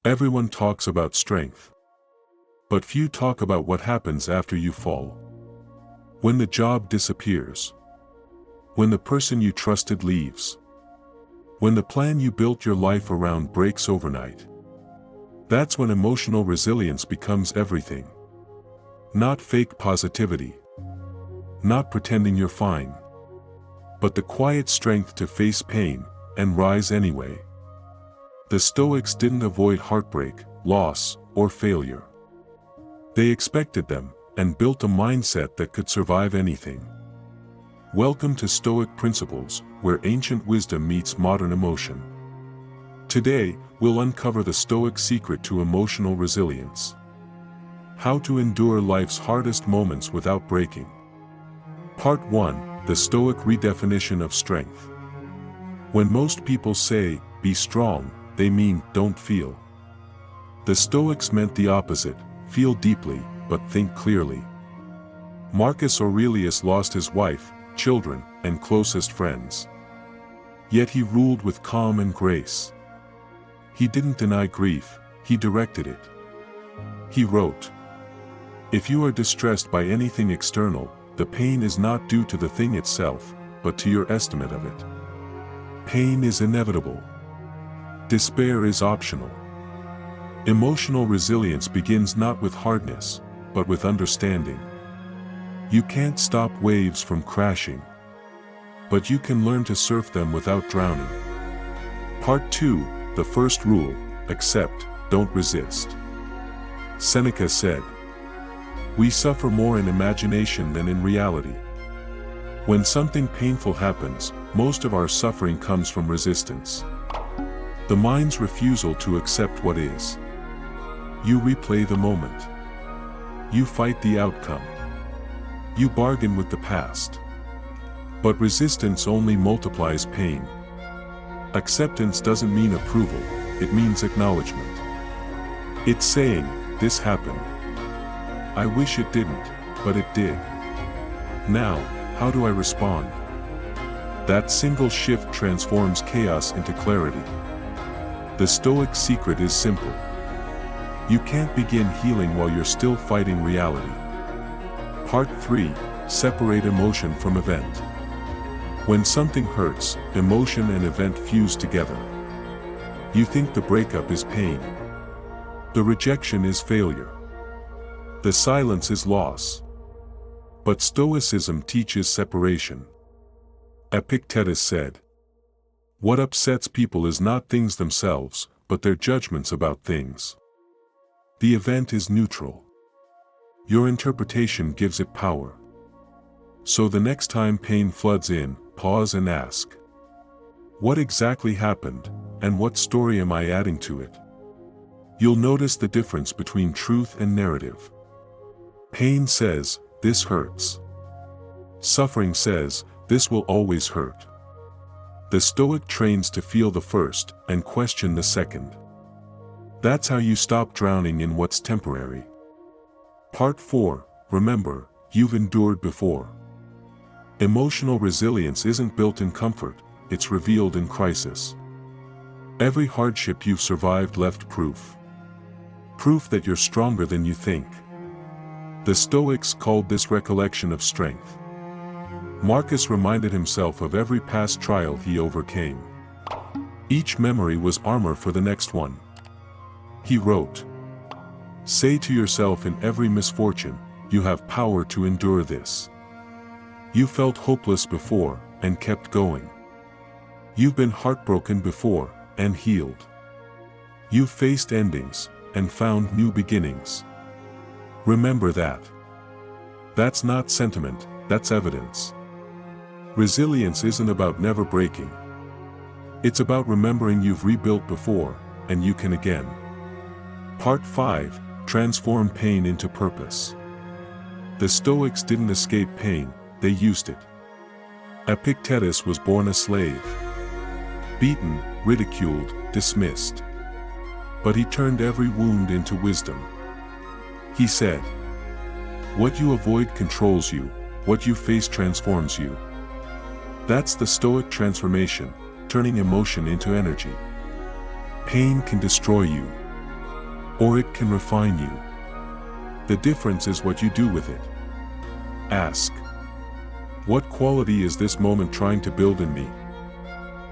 Everyone talks about strength, but few talk about what happens after you fall. When the job disappears. When the person you trusted leaves. When the plan you built your life around breaks overnight. That's when emotional resilience becomes everything. Not fake positivity. Not pretending you're fine. But the quiet strength to face pain and rise anyway. The Stoics didn't avoid heartbreak, loss, or failure. They expected them and built a mindset that could survive anything. Welcome to Stoic Principles, where ancient wisdom meets modern emotion. Today, we'll uncover the Stoic secret to emotional resilience. How to endure life's hardest moments without breaking. Part 1: The Stoic redefinition of strength. When most people say, "Be strong," they mean, "Don't feel." The Stoics meant the opposite: feel deeply, but think clearly. Marcus Aurelius lost his wife, children, and closest friends. Yet he ruled with calm and grace. He didn't deny grief, he directed it. He wrote, "If you are distressed by anything external, the pain is not due to the thing itself, but to your estimate of it. Pain is inevitable. Despair is optional." Emotional resilience begins not with hardness, but with understanding. You can't stop waves from crashing, but you can learn to surf them without drowning. Part 2: The first rule: accept, don't resist. Seneca said, "We suffer more in imagination than in reality." When something painful happens, most of our suffering comes from resistance. The mind's refusal to accept what is. You replay the moment. You fight the outcome. You bargain with the past. But resistance only multiplies pain. Acceptance doesn't mean approval, it means acknowledgement. It's saying, "This happened. I wish it didn't, but it did. Now, how do I respond?" That single shift transforms chaos into clarity. The Stoic secret is simple. You can't begin healing while you're still fighting reality. Part 3: Separate emotion from event. When something hurts, emotion and event fuse together. You think the breakup is pain. The rejection is failure. The silence is loss. But Stoicism teaches separation. Epictetus said, "What upsets people is not things themselves, but their judgments about things." The event is neutral. Your interpretation gives it power. So the next time pain floods in, pause and ask, "What exactly happened, and what story am I adding to it?" You'll notice the difference between truth and narrative. Pain says, "This hurts." Suffering says, "This will always hurt." The Stoic trains to feel the first and question the second. That's how you stop drowning in what's temporary. Part 4: Remember, you've endured before. Emotional resilience isn't built in comfort, it's revealed in crisis. Every hardship you've survived left proof. Proof that you're stronger than you think. The Stoics called this recollection of strength. Marcus reminded himself of every past trial he overcame. Each memory was armor for the next one. He wrote, "Say to yourself in every misfortune, you have power to endure this. You felt hopeless before, and kept going. You've been heartbroken before, and healed. You've faced endings, and found new beginnings. Remember that." That's not sentiment, that's evidence. Resilience isn't about never breaking. It's about remembering you've rebuilt before, and you can again. Part 5: Transform pain into purpose. The Stoics didn't escape pain, they used it. Epictetus was born a slave. Beaten, ridiculed, dismissed. But he turned every wound into wisdom. He said, "What you avoid controls you, what you face transforms you." That's the Stoic transformation, turning emotion into energy. Pain can destroy you. or it can refine you. The difference is what you do with it. Ask, what quality is this moment trying to build in me?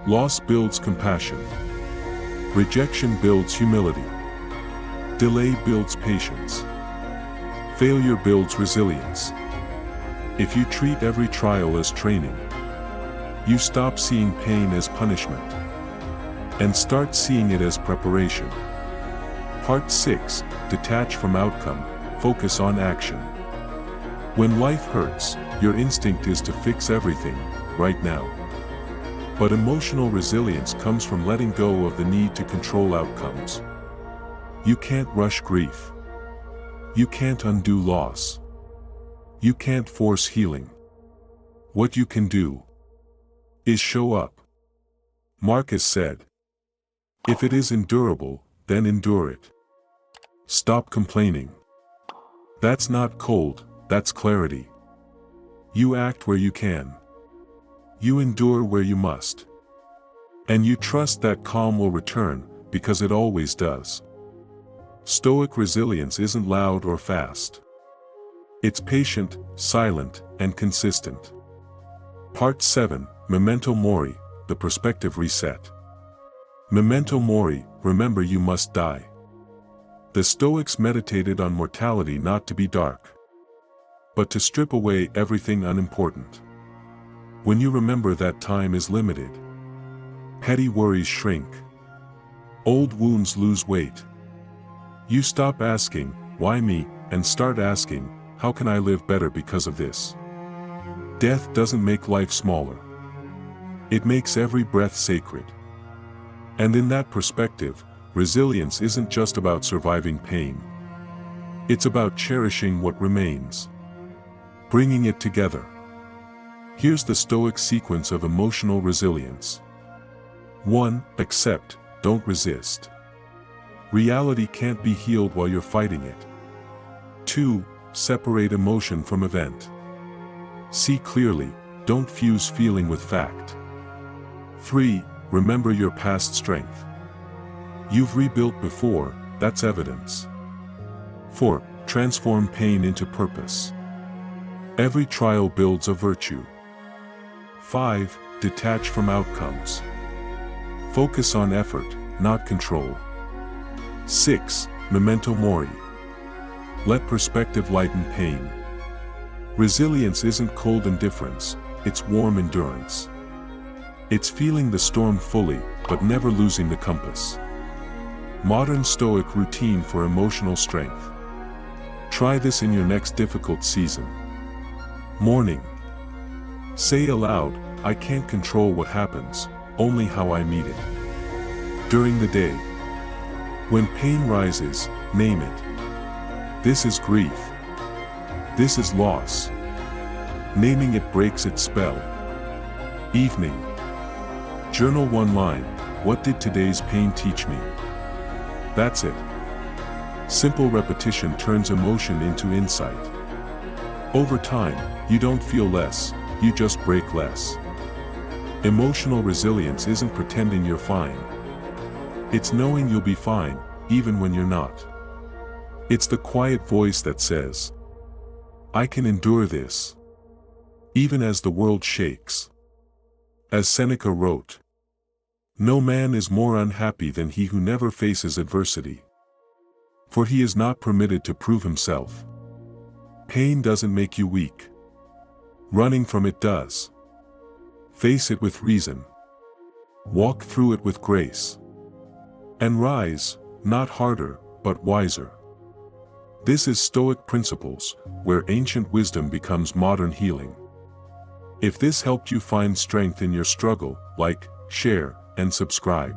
Loss builds compassion. Rejection builds humility. Delay builds patience. Failure builds resilience. If you treat every trial as training, you stop seeing pain as punishment and start seeing it as preparation. Part 6. Detach from outcome, focus on action. When life hurts, your instinct is to fix everything, right now. But emotional resilience comes from letting go of the need to control outcomes. You can't rush grief. You can't undo loss. You can't force healing. What you can do is show up. Marcus said, if it is endurable, then endure it. Stop complaining. That's not cold, that's clarity. You act where you can. You endure where you must. And you trust that calm will return, because it always does. Stoic resilience isn't loud or fast. It's patient, silent, and consistent. Part 7. Memento Mori, the perspective reset. Memento Mori, remember you must die. The Stoics meditated on mortality not to be dark, but to strip away everything unimportant. When you remember that time is limited, petty worries shrink. Old wounds lose weight. You stop asking, why me, and start asking, how can I live better because of this? Death doesn't make life smaller. It makes every breath sacred. And in that perspective, resilience isn't just about surviving pain. It's about cherishing what remains, bringing it together. Here's the Stoic sequence of emotional resilience. 1. Accept, don't resist. Reality can't be healed while you're fighting it. 2. Separate emotion from event. See clearly, don't fuse feeling with fact. 3. Remember your past strength. You've rebuilt before, that's evidence. 4. Transform pain into purpose. Every trial builds a virtue. 5. Detach from outcomes. Focus on effort, not control. 6. Memento Mori. Let perspective lighten pain. Resilience isn't cold indifference, it's warm endurance. It's feeling the storm fully, but never losing the compass. Modern Stoic routine for emotional strength. Try this in your next difficult season. Morning. Say aloud, I can't control what happens, only how I meet it. During the day. When pain rises, name it. This is grief. This is loss. Naming it breaks its spell. Evening. Journal one line, what did today's pain teach me? That's it. Simple repetition turns emotion into insight. Over time, you don't feel less, you just break less. Emotional resilience isn't pretending you're fine. It's knowing you'll be fine, even when you're not. It's the quiet voice that says, I can endure this, even as the world shakes. As Seneca wrote, no man is more unhappy than he who never faces adversity. For he is not permitted to prove himself. Pain doesn't make you weak. Running from it does. Face it with reason. Walk through it with grace. And rise, not harder, but wiser. This is Stoic principles, where ancient wisdom becomes modern healing. If this helped you find strength in your struggle, like, share, and subscribe.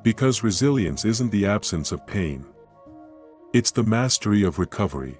Because resilience isn't the absence of pain. It's the mastery of recovery.